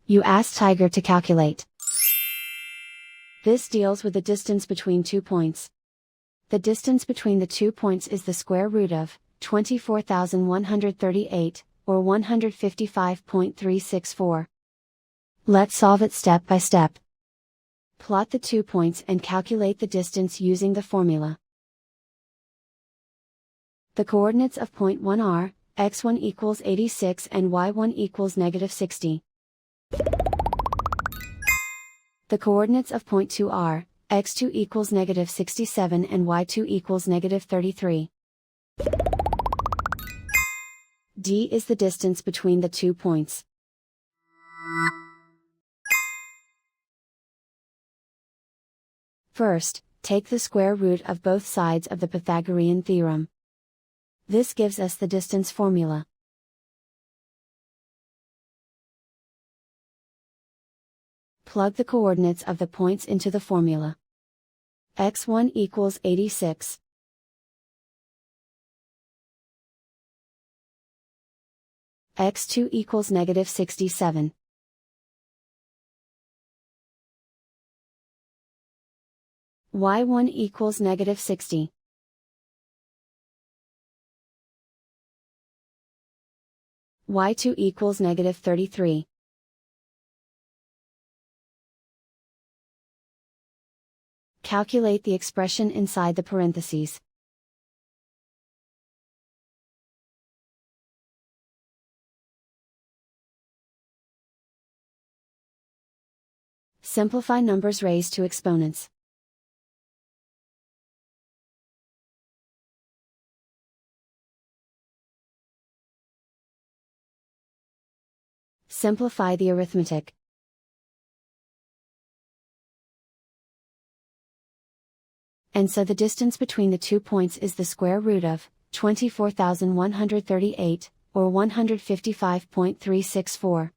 You ask Tiger to calculate. This deals with the distance between 2 points. The distance between the 2 points is the square root of 24,138, or 155.364. Let's solve it step by step. Plot the 2 points and calculate the distance using the formula. The coordinates of point 1 are, x1 equals 86 and y1 equals -60. The coordinates of point 2 are, x2 equals -67 and y2 equals -33. D is the distance between the 2 points. First, take the square root of both sides of the Pythagorean theorem. This gives us the distance formula. Plug the coordinates of the points into the formula. x1 equals 86. x2 equals -67. y1 equals -60. y2 equals -33. Calculate the expression inside the parentheses. Simplify numbers raised to exponents. Simplify the arithmetic. And so the distance between the 2 points is the square root of 24,138, or 155.364.